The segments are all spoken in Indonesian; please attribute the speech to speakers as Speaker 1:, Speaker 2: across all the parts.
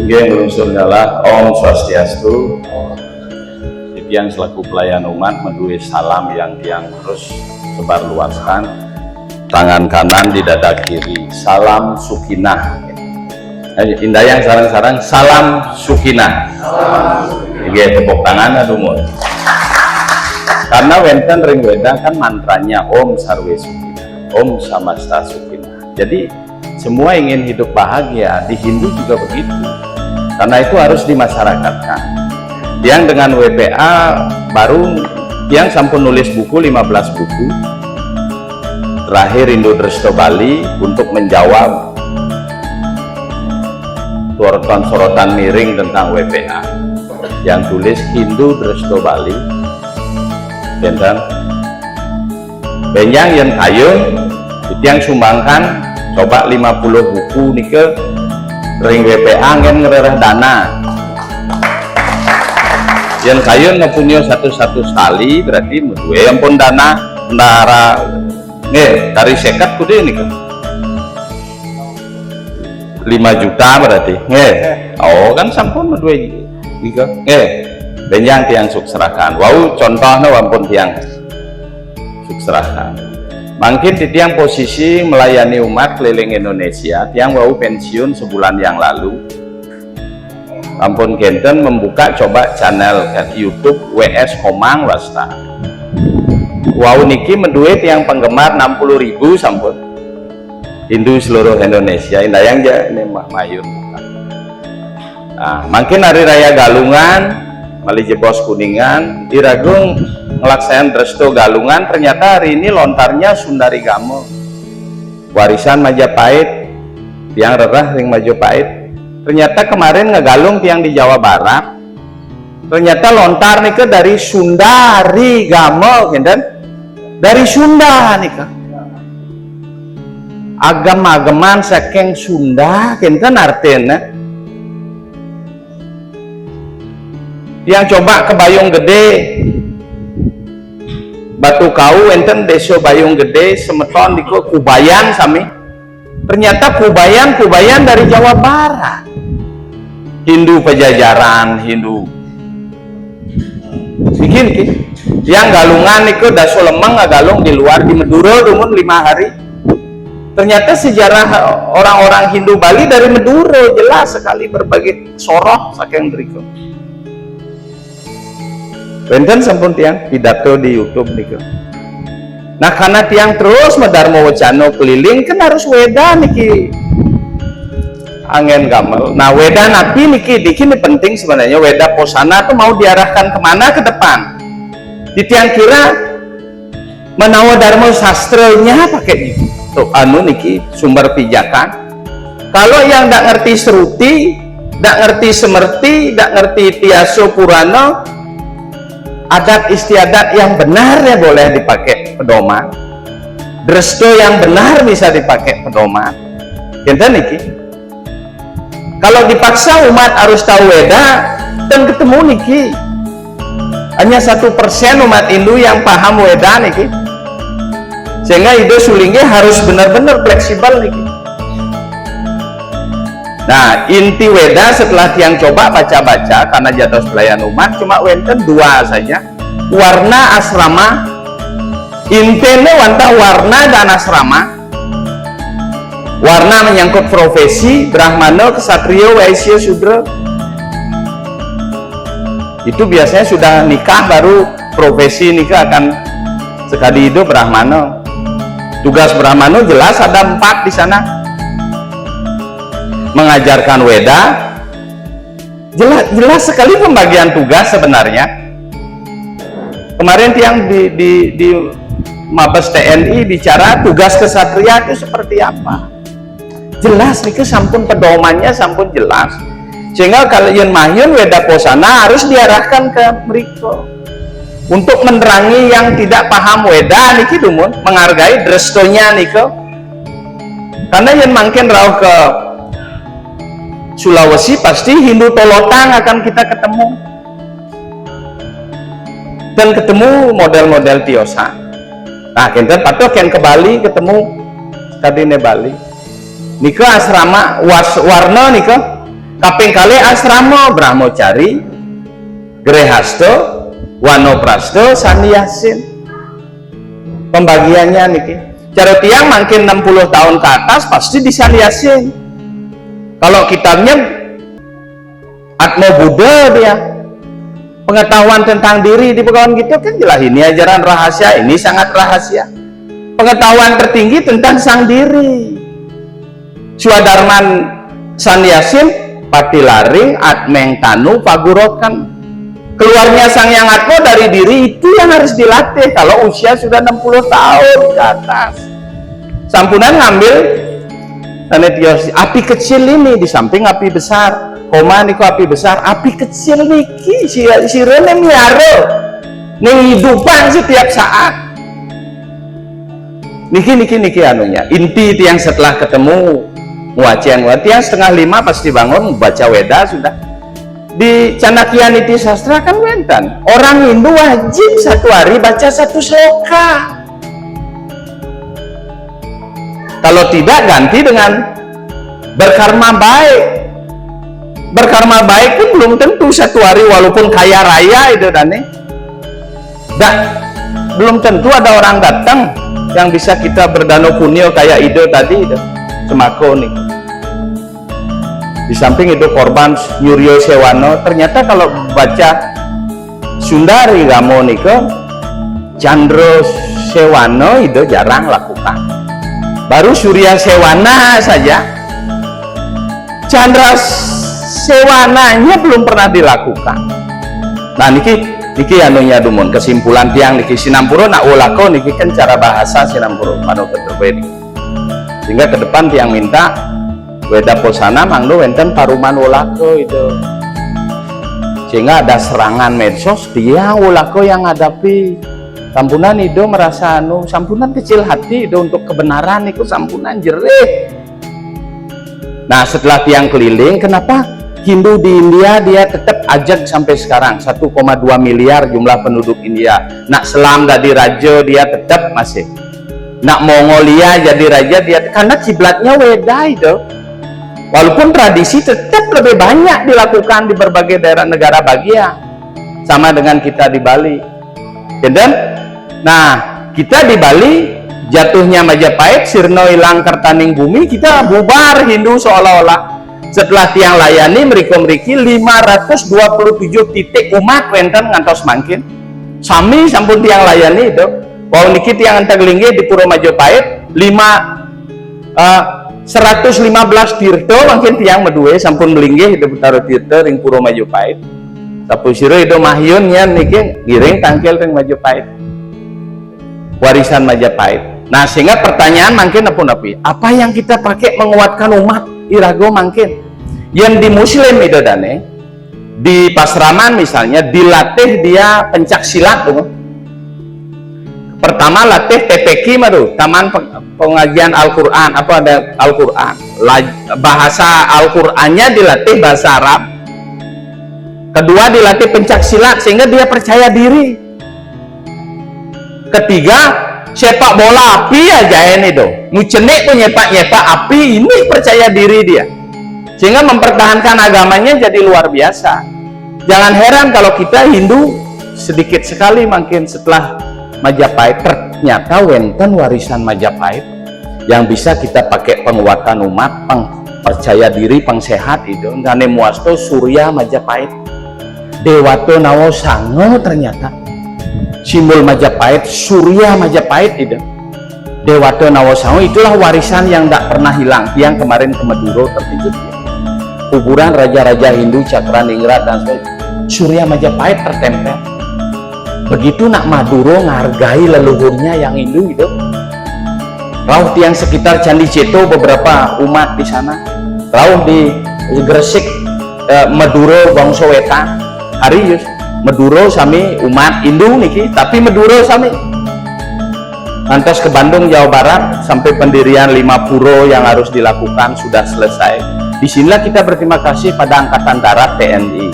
Speaker 1: Inggih ngrusun adalah Om Swastiastu. Yang selaku pelayan umat menduwe salam yang terus sebarluaskan. Tangan kanan di dada kiri, salam sukinah. Indah yang sarang-sarang salam sukinah. Inggih tepuk tangan adumur. Karena wenten ring weda kan mantranya Om Sarwe Sukinah, Om Samasta Sukinah. Jadi semua ingin hidup bahagia, di Hindu juga begitu. Karena itu harus dimasyarakatkan. Yang dengan WPA baru yang sampun nulis buku 15 buku terakhir Indo Dresto Bali untuk menjawab sorotan miring tentang WPA yang tulis Hindu Dresto Bali dan benjang yang kayun itu yang sumbangkan coba 50 buku nike ring WPA ngen ngerereh dana yang kayun ngepunyo satu-satu sekali berarti medue yang pun dana nara dari sekat kudu ini kan 5 juta berarti oh kan sampun medue nika benjang tiang sukserakan wow contohnya wampun tiang sukserakan mungkin di tiang posisi melayani umat keliling Indonesia tiang wow pensiun sebulan yang lalu ampun Genten membuka coba channel YouTube WS Komang wasta wow niki menduit yang penggemar 60.000 sampun Hindu seluruh Indonesia indah yang ini Mbak Mayun nah makin hari raya Galungan Mali Jebos Kuningan diragung ngelaksain Dresto Galungan ternyata hari ini lontarnya Sundari Gamo warisan Majapahit yang rerah ring Majapahit ternyata kemarin ngegalung tiang di Jawa Barat ternyata lontar nih ke dari Sundari Gamo dan dari Sunda nih ke agam-agaman saking Sunda kinten artinya yang coba ke Bayung Gede Batu Kau enten deso Bayung Gede semeton di Kubayan sami ternyata Kubayan dari Jawa Barat Hindu Pajajaran Hindu bikin yang Galungan itu daso lemeng galung di luar di Meduro dumun 5 hari ternyata sejarah orang-orang Hindu Bali dari Meduro jelas sekali berbagai soroh saking berikut benten sampun tiang pidato di YouTube nih nah karena tiang terus medarmo wacano keliling kan harus weda niki angin gamel nah weda napi niki ini penting sebenarnya weda posana tuh mau diarahkan kemana ke depan di tiang kira menawa darmo sastranya pakai ini tuh anu niki sumber pijakan kalau yang tidak ngerti seruti tidak ngerti semerti tidak ngerti tiaso purano adat istiadat yang benar ya boleh dipakai pedoman Dresto yang benar bisa dipakai pedoman kita niki kalau dipaksa umat harus tahu weda dan ketemu niki hanya 1% umat Hindu yang paham weda niki sehingga ide sulingnya harus benar-benar fleksibel niki nah inti weda setelah tiang coba baca-baca karena jatuh pelayan umat cuma wenten 2 saja warna asrama intene wanta warna dan asrama warna menyangkut profesi Brahmana, Ksatria, Waisya, Sudra itu biasanya sudah nikah baru profesi nikah akan sekali hidup Brahmana tugas Brahmana jelas ada 4 di sana mengajarkan weda jelas sekali pembagian tugas sebenarnya kemarin tiang di Mabes TNI bicara tugas kesatria itu seperti apa jelas nih sampun pedomannya sampun jelas sehingga kalian mahyun weda posana harus diarahkan ke mereka untuk menerangi yang tidak paham weda niki dumun menghargai drestonya niko karena yang makin rauh ke Sulawesi pasti Hindu Tolotang akan kita ketemu dan ketemu model-model tiosa nah kita patok yang ke Bali ketemu tadi ne Bali nika asrama warna nika kaping kali asrama Brahmacari, Grehasta, Wanoprastha, Sanyasin. Pembagiannya niki. Cara tiang makin 60 tahun ke atas pasti disanyasin. Kalau kitabnya Atma Buddha dia, pengetahuan tentang diri di pegawai gitu kan jelas ini ajaran rahasia, ini sangat rahasia. Pengetahuan tertinggi tentang sang diri. Swadarman Sanyasin Patilaring Atmeng Tanu Pagurokan. Keluarnya sang yang Atma dari diri itu yang harus dilatih kalau usia sudah 60 tahun ke atas. Sampunan ngambil api kecil ini di samping api besar. Koma niku api besar, api kecil niki sirene miaro ning hidupan setiap saat. Niki anunya. Inti tiang setelah ketemu muacian tiang 4:30 pasti bangun baca Weda sudah. Di Canakya Niti Sastra kan wenten orang Hindu wajib satu hari baca 1 sloka. Kalau tidak ganti dengan berkarma baik. Berkarma baik pun belum tentu satu hari walaupun kaya raya itu dan belum tentu ada orang datang yang bisa kita berdano punyo kayak ide tadi itu semako nih. Di samping itu korban Yuryo Sewano, ternyata kalau baca Sundari Gamo niko Chandra Sewano itu jarang lakukan. Baru Surya Sewana saja. Chandra Sewananya belum pernah dilakukan. Nah niki anunya dumun kesimpulan tiang niki Sinampuro nak ulako niki kan cara bahasa Sinampuro manut terbeda. Sehingga ke depan tiang minta Weda Posana mangdo wenten paruman ulako itu. Sehingga ada serangan medsos dia ulako yang hadapi. Sampunan itu merasa sampunan kecil hati itu untuk kebenaran itu sampunan jerih. Nah setelah tiang keliling, kenapa Hindu di India dia tetap ajak sampai sekarang 1,2 miliar jumlah penduduk India. Nak Selam jadi raja dia tetap masih. Nak Mongolia jadi raja dia karena kiblatnya Weda itu. Walaupun tradisi tetap lebih banyak dilakukan di berbagai daerah negara bagian, sama dengan kita di Bali. Dan nah kita di Bali jatuhnya Majapahit, sirno hilang kertaning bumi, kita bubar Hindu seolah-olah. Setelah tiang layani meriki 527 titik umat wenten ngantos mangkin. Sami sampun tiang layani itu. Kalau niki tiang antaglingge di Puro Majapahit 115 tirto mungkin tiang medue sampun melinggih itu betaro tirto ring Puro Majapahit. Sapusiro itu mahyunnya niki giring tangkel ring Majapahit. Warisan Majapahit. Nah sehingga pertanyaan mungkin apa yang kita pakai menguatkan umat irago mungkin yang di Muslim itu dane di Pasraman misalnya dilatih dia pencak silat tuh. Pertama latih TPQ maru taman pengajian Al-Quran apa ada Al-Quran bahasa Al-Qurannya dilatih bahasa Arab. Kedua dilatih pencak silat sehingga dia percaya diri. Ketiga sepak bola api aja ini dong mucenik tuh nyepak api ini percaya diri dia sehingga mempertahankan agamanya jadi luar biasa. Jangan heran kalau kita Hindu sedikit sekali makin setelah Majapahit ternyata wenten warisan Majapahit yang bisa kita pakai penguatan umat percaya diri pengsehat itu gane muasto Surya Majapahit Dewato Nawo Sango ternyata simbol Majapahit Surya Majapahit itu Dewato Nawo Sango itulah warisan yang tidak pernah hilang. Yang kemarin ke Maduro tertidur kuburan raja-raja Hindu Cakraningrat dan Surya Majapahit tertempel. Begitu nak Maduro menghargai leluhurnya yang Hindu itu. Rauh tiang sekitar Candi Ceto beberapa umat di sana. Rauh di Gresik Maduro Bangsa Wetan Harius Maduro sami umat Hindu niki tapi Maduro sami. Lantas ke Bandung Jawa Barat sampai pendirian 5 puro yang harus dilakukan sudah selesai. Disinilah kita berterima kasih pada Angkatan Darat TNI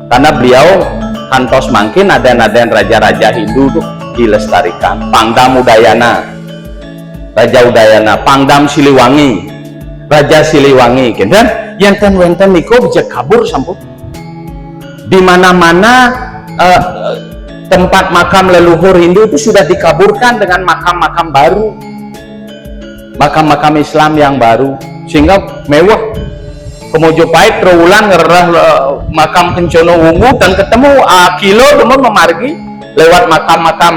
Speaker 1: karena beliau kantos mungkin ada-ada raja-raja Hindu tuh dilestarikan. Pangdam Udayana, Raja Udayana, Pangdam Siliwangi, Raja Siliwangi, dan yang ten-wenten niko bisa kabur sampun. Di mana-mana tempat makam leluhur Hindu itu sudah dikaburkan dengan makam-makam baru, makam-makam Islam yang baru, sehingga mewah. Ke Mojopahit terulang ngerah makam Kencono Wungu dan ketemu kilo teman memargi lewat makam-makam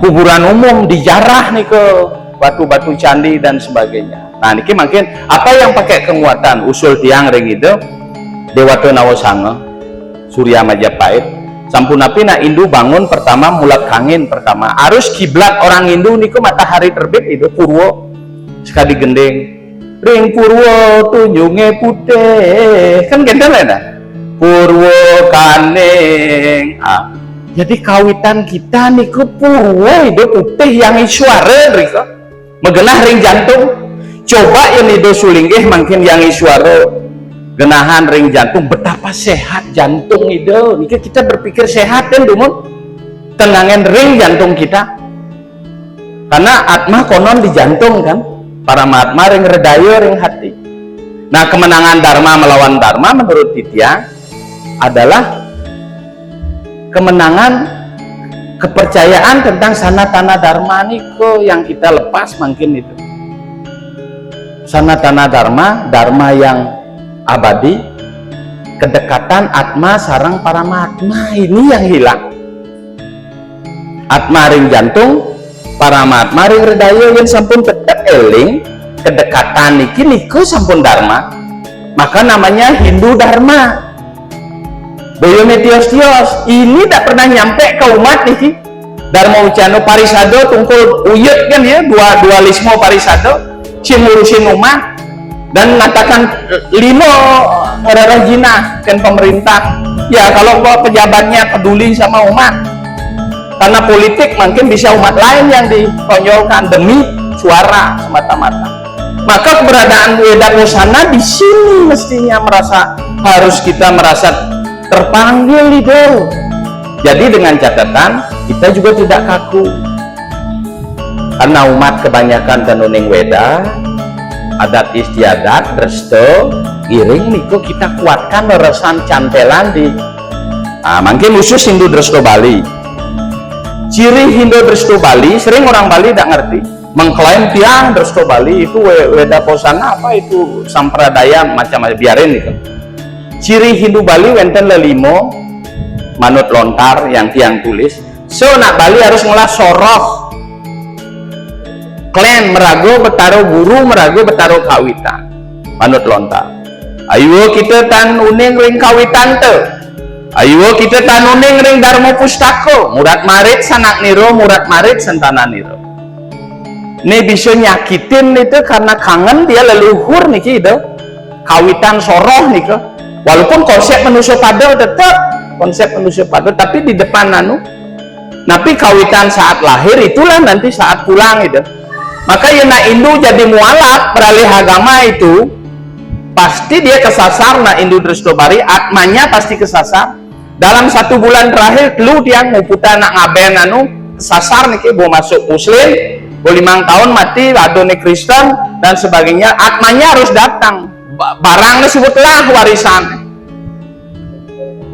Speaker 1: kuburan umum, dijarah nih ke batu-batu candi dan sebagainya. Nah niki makin apa yang pakai kekuatan usul tiang ring itu Dewata Nawasanga Surya Majapahit sampun api na Hindu bangun pertama mulat kangin pertama arus kiblat orang Hindu niku matahari terbit itu Purwo sekali gending ring Purwo tunjunge putih kan gendeng ya Purwo kaning jadi kawitan kita niku Purwo itu putih yang iswara rika megenah ring jantung coba yang itu sulinggih makin yang iswara genahan ring jantung betapa sehat jantung itu nika kita berpikir sehat kan dumun tenangin ring jantung kita karena atma konon di jantung kan para mahatma ring redaya ring hati. Nah kemenangan Dharma melawan Dharma menurut Titiang adalah kemenangan kepercayaan tentang sanatana Dharma niko yang kita lepas mungkin itu sanatana Dharma Dharma yang abadi kedekatan atma sarang para mahatma ini yang hilang atma ring jantung para mahatma ring redaya yang sampun tetap eling kedekatan niki niku sampun Dharma maka namanya Hindu Dharma boyone tios-tios ini tak pernah nyampe ke umat niki Dharma Ucano Parisado tungkul uyut kan ya dualisme Parisado ngurusin umat dan mengatakan limo orang jinah kan pemerintah ya kalau pejabatnya peduli sama umat karena politik mungkin bisa umat lain yang ditonjolkan demi suara semata-mata maka keberadaan Weda Wusana di sini mestinya harus kita merasa terpanggil itu jadi dengan catatan kita juga tidak kaku karena umat kebanyakan tenuning Weda adat istiadat resto giring niku kita kuatkan leresan cantelan di mungkin khusus Hindu Dresto Bali ciri Hindu Dresto Bali sering orang Bali tidak ngerti mengklaim tiang Dresto Bali itu Weda Posana apa itu sampradaya macam-macam biarin itu ciri Hindu Bali wenten lelimo manut lontar yang tiang tulis so nak Bali harus ngolah soroh klan merago betaro guru merago betaro kawitan manut lontar ayo kita tan uning ring kawitan te ayo kita tan uning ring Dharma Pustaka murat marit sanak niro murat marit sentana niro ini bisa nyakitin itu karena kangen dia leluhur niki itu kawitan soroh nih walaupun konsep manusia pada tetap konsep manusia pada tapi di depan tapi kawitan saat lahir itulah nanti saat pulang itu maka yang nak Hindu jadi mualaf beralih agama itu pasti dia kesasar nak Hindu Dresto Bali atmanya pasti kesasar dalam 1 bulan terakhir lu dia nguputan nak ngaben kesasar nih mau masuk muslim mau 5 tahun mati adone Kristen dan sebagainya atmanya harus datang barangnya sebutlah warisan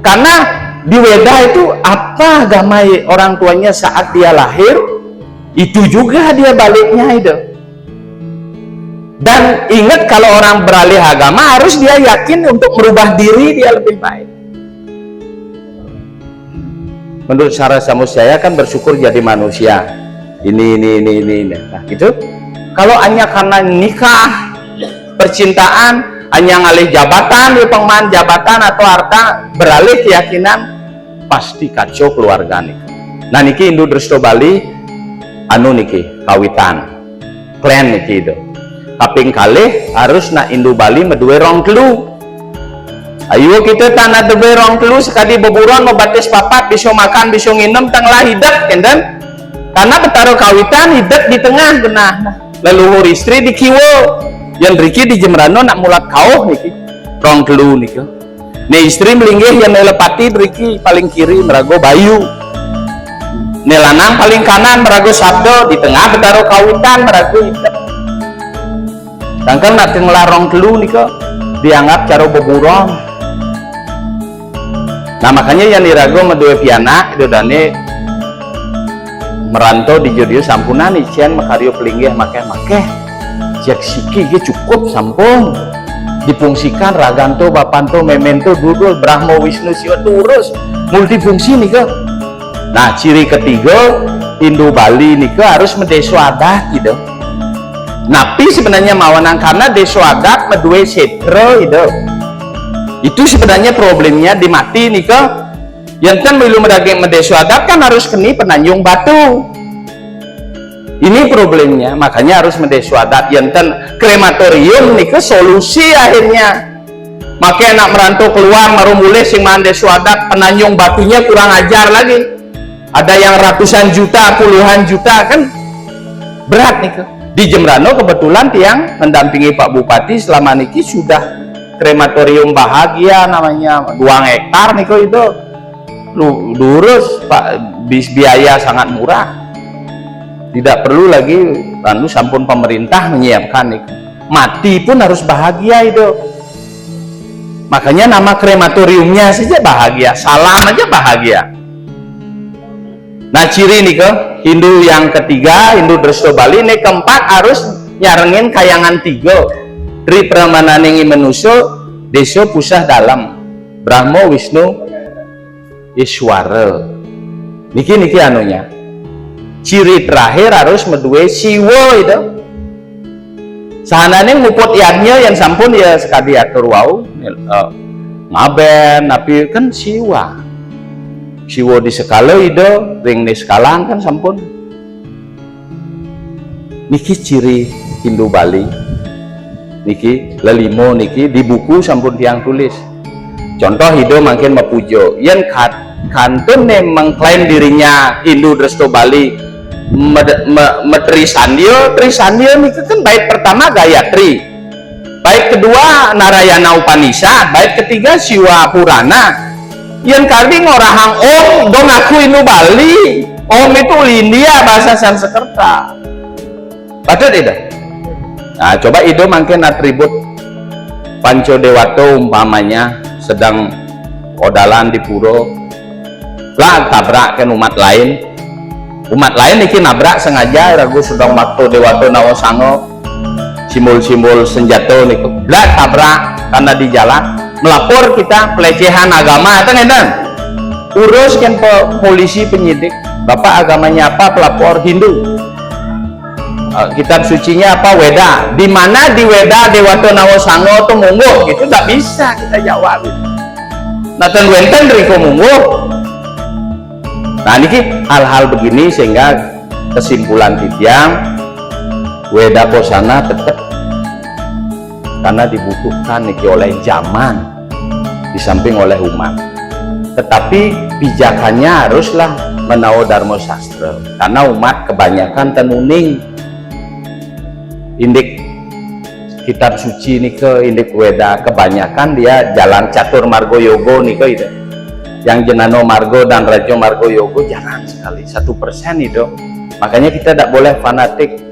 Speaker 1: karena di Weda itu apa agama orang tuanya saat dia lahir itu juga dia baliknya itu dan ingat kalau orang beralih agama harus dia yakin untuk merubah diri dia lebih baik menurut Sarah Samusjaya kan bersyukur jadi manusia ini nah gitu kalau hanya karena nikah percintaan hanya ngalih jabatan di pengman jabatan atau harta beralih keyakinan pasti kacau keluarga nih nah niki Hindu Dresto Bali niki kawitan klan niki itu kaping kalih harus nak Hindu Bali medue rong telu ayo kita tanah debe rong telu sekali beburon mau batis papat bisa makan bisa nginum tenglah hidup enten karena betaro kawitan hidup di tengah genah leluhur istri di kiwo yang Riki di Jemrano nak mulat kauh niki rong telu niki nih istri melinggih yang melepati Riki paling kiri merago bayu nelanang paling kanan merago sabdo di tengah betaro kawitan merago hidup sedangkan nak tenglah rong telu niko dianggap cara beburong. Nah makanya yang diragu medue pianak itu dane merantau di jodio sampunan ician makario pelinggih make cek siki cukup sampun difungsikan raganto bapanto memento dudul Brahma Wisnu Siwa terus multifungsi nih ke. Nah ciri ketiga Hindu Bali nih ke harus mendeso adat gitu. Napi sebenarnya mawanang karena deso adat medue setre itu sebenarnya problemnya di mati nih ke. Yang kan belum mendaging medeso adat kan harus keni penanjung batu. Ini problemnya, makanya harus mendeso adat. Yang kan krematorium nih ke solusi akhirnya. Makanya anak merantau keluar maru mulai sing mandeso adat penanjung batunya kurang ajar lagi. Ada yang ratusan juta, puluhan juta kan berat nih ke. Di Jembrano kebetulan tiang mendampingi Pak Bupati selama niki sudah krematorium bahagia namanya 2 hektar nih kok itu lurus Pak, biaya sangat murah, tidak perlu lagi lalu sampun pemerintah menyiapkan nih. Mati pun harus bahagia itu, makanya nama krematoriumnya saja bahagia, salam aja bahagia. Nah ciri nih ke Hindu yang ketiga, Hindu Dresto Bali nih keempat harus nyarengin kayangan 3 Tri Pramananingi Menuso Deso Pusah Dalam Brahma Wisnu Iswara. Niki anunya ciri terakhir harus medue siwo itu sahanane nguput iannya yang sampun ya sekali atur wau ngaben tapi kan siwa di skala itu ring di skalang kan sampun. Niki ciri Hindu Bali niki lelimo niki di buku sampun tiang tulis. Contoh hidup makin mepujo yang kantun yang mengklaim dirinya Hindu Dresto Bali Trisandio niki kan bait pertama Gayatri, bait kedua Narayana Upanishad, bait ketiga Siwa Purana. Yang kali ngorahang om dong aku Hindu Bali, om itu India bahasa Sanskerta betul tidak? Nah coba itu makin atribut Panco Dewato umpamanya sedang odalan di puro lah tabrak kan umat lain ini nabrak sengaja ragu sedang makto Dewato Nawasango simbol-simbol senjata nih lah tabrak karena di jalan melapor kita pelecehan agama kan urus kan polisi penyidik bapak agamanya apa pelapor Hindu. Kitab sucinya apa Weda, di mana di Weda Dewato Nawasango tuh mungguh gitu nggak bisa kita jawab gitu. Natan wenten riko mungguh. Nah ini hal-hal begini sehingga kesimpulan titiang Weda Posana tetap karena dibutuhkan niki oleh zaman di samping oleh umat, tetapi pijakannya haruslah menawa Dharma Sastra karena umat kebanyakan tenuning indik kitab suci nih ke indik Weda kebanyakan dia jalan catur margo yogo nih ke itu yang jenano margo dan rajo margo yogo jarang sekali 1% itu. Makanya kita tidak boleh fanatik,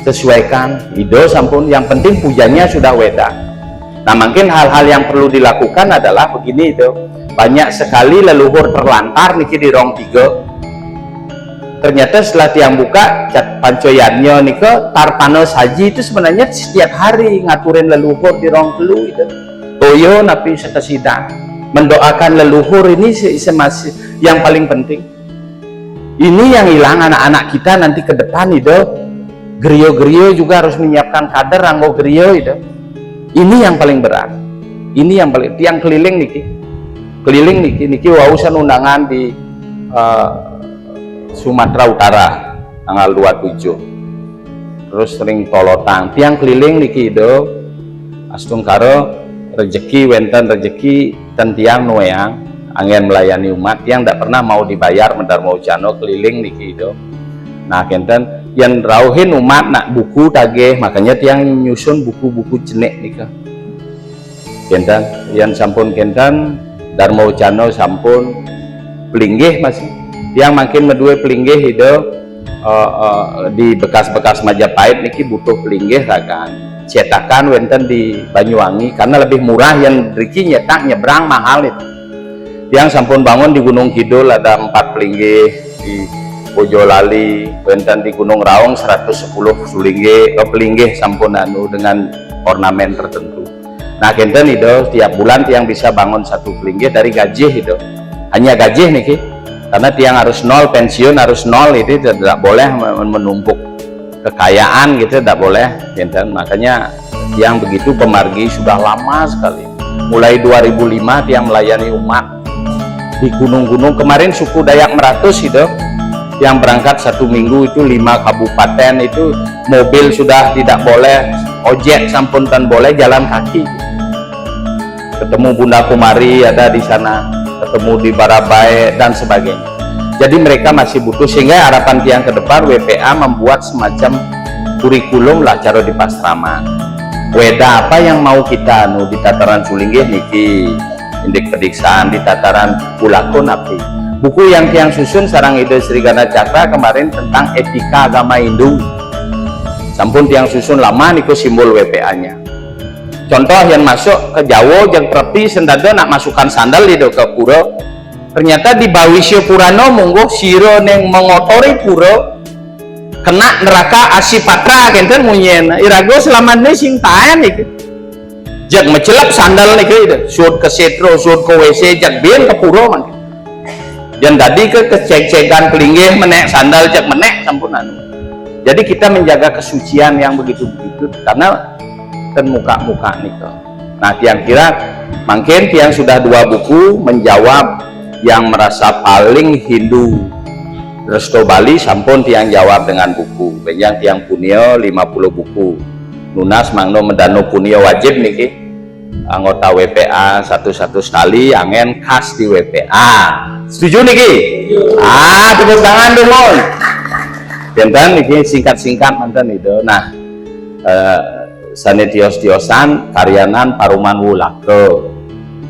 Speaker 1: sesuaikan ido sampun yang penting pujanya sudah Weda. Nah mungkin hal-hal yang perlu dilakukan adalah begini itu banyak sekali leluhur terlantar niki di rong 3. Ternyata setelah tiang buka pancoyannya nih ke tarpanos haji itu sebenarnya setiap hari ngaturin leluhur di rong telu itu toyo napi setesida mendoakan leluhur ini masih yang paling penting. Ini yang hilang anak-anak kita nanti ke depan itu gerio-gerio juga harus menyiapkan kader anggo gerio itu. Ini yang paling berat, ini yang paling tiang keliling niki wausan undangan di Sumatera Utara tanggal 27 terus sering tolotang tiang keliling niki do astung karo rezeki wenten rezeki dan tiang noyang angin melayani umat yang tidak pernah mau dibayar mendarma ucano keliling niki do. Nah kenten yang rauhin umat nak buku tagih makanya tiang nyusun buku-buku cenek nika kenten yang sampun kenten Dharma ucano sampun pelinggih masih yang makin medue pelinggih itu di bekas-bekas Majapahit niki butuh pelinggih kan cetakan wenten di Banyuwangi karena lebih murah, yang Riki nyetak nyebrang mahal itu. Yang sampun bangun di Gunung Kidul ada 4 pelinggih, di Boyolali wenten di Gunung Raung 110 pelinggih sampun anu dengan ornamen tertentu. Nah kenten itu tiap bulan tiang bisa bangun 1 pelinggih dari gaji itu, hanya gaji nih karena tiang harus nol, pensiun harus nol, itu tidak boleh menumpuk kekayaan gitu, tidak boleh kenten. Makanya yang begitu pemargi sudah lama sekali, mulai 2005 tiang melayani umat di gunung-gunung. Kemarin suku Dayak Meratus itu yang berangkat 1 minggu itu 5 kabupaten itu, mobil sudah tidak boleh, ojek sampun tan boleh, jalan kaki. Ketemu Bunda Kumari ada di sana, ketemu di Barabai dan sebagainya. Jadi mereka masih butuh, sehingga harapan tiang ke depan WPA membuat semacam kurikulum lah cara di Pasraman. Weda apa yang mau kita anu di tataran Sulinggih niki indek pediksaan, di tataran Pulako napi. Buku yang tiang susun sarang ide Srigana Cakra kemarin tentang etika agama Hindu, sampun tiang susun lama niku simbol WPA-nya. Contoh yang masuk ke Jawa yang Trepi sendada nak masukkan sandal itu ke pura, ternyata di Bawisya Purano monggo siro neng mengotori pura kena neraka Asipatra kenten munyen irago selamat nih sing taen itu jak mecelap sandal nih gitu, suut ke setro, suut ke WC, jak bien ke pura man. Dan tadi ke kecek-cekan pelinggih menek sandal jak menek sampunan. Jadi kita menjaga kesucian yang begitu-begitu karena dan muka-muka nih. Nah tiang kira makin tiang sudah 2 buku menjawab yang merasa paling Hindu Resto Bali, sampun tiang jawab dengan buku. Yang tiang punio 50 buku. Nunas mangno mendano punio wajib niki, anggota WPA satu-satu sekali, angen khas di WPA. Setuju niki? Tepuk tangan dong mon. Benten niki singkat-singkat mantan itu. Nah sanetios-tiosan karyanan Paruman Wulako.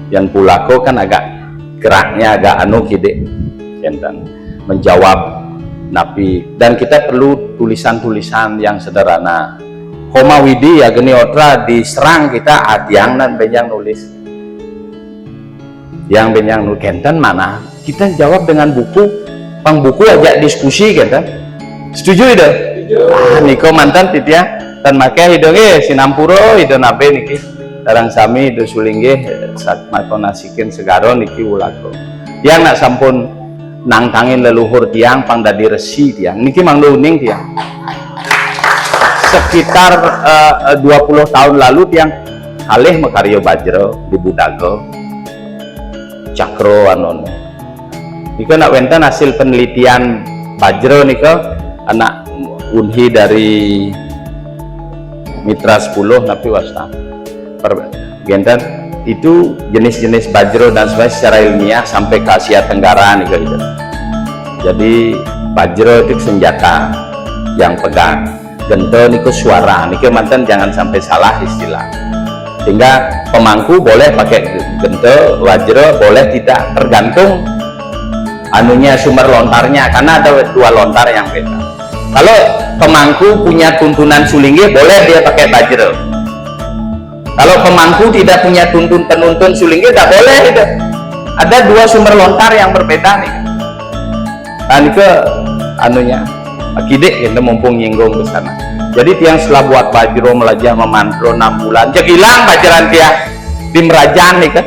Speaker 1: Yang Pulako kan agak geraknya agak anu kide benten menjawab napi, dan kita perlu tulisan-tulisan yang sederhana. Koma Widi ya geni otra diserang kita adiang dan benjang nulis, yang benjang nulis kenten mana kita jawab dengan buku, pang buku aja diskusi kenten. Setuju itu? Niko mantan titia dan make hidungnya sinampuro hidung nabe niki darang sami itu Sulinggih saat matonasikin segaro niki Wulako yang nak sampun nangtangin leluhur tiang pang dadi resi tiang niki mangdo uning tiang sekitar 20 tahun lalu tiang kalih mekaryo Bajro di Budago Cakro anon niko nak wenten hasil penelitian Bajro niko anak unhi dari Mitra 10 napi wasta genten itu jenis-jenis Bajro dan sebagainya secara ilmiah sampai ke Asia Tenggara nih gitu. Jadi Bajro itu senjata yang pegang, gento niku suara niku mantan jangan sampai salah istilah. Sehingga pemangku boleh pakai gento, Bajro boleh tidak, tergantung anunya sumber lontarnya karena ada 2 lontar yang beda. Kalau pemangku punya tuntunan Sulinggih boleh dia pakai Bajro. Kalau pemangku tidak punya penuntun Sulinggih tidak boleh itu. Ada 2 sumber lontar yang berbeda nih. Nah ini ke anunya akidek kita mumpung nyinggung ke sana. Jadi tiang setelah buat Bajro melajah memantro 6 bulan, jak hilang bajaran tiang di Merajan nih kan.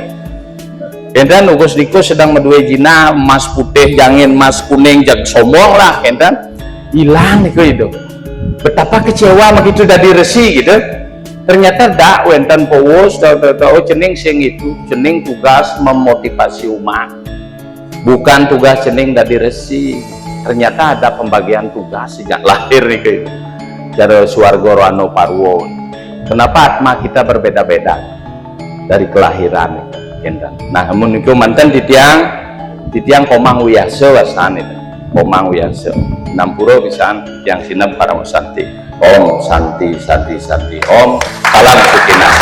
Speaker 1: Kendan ugus dikus sedang medue jina emas putih jangin emas kuning jak sombong lah kendan hilang nih itu. Betapa kecewa begitu dari resi gitu. Ternyata dak wenten powos tahu cening sing itu cening tugas memotivasi umat, bukan tugas cening dari resi. Ternyata ada pembagian tugas sejak lahir nih ke cara Suwargo Rano Parwo. Kenapa atma kita berbeda-beda dari kelahiran enten. Nah namun itu mantan titiang Komang Wiyaso wasan itu Komang Wiyaso 60 pisan yang sinam para musanti. Om Santi Santi Santi Om salam sukinah.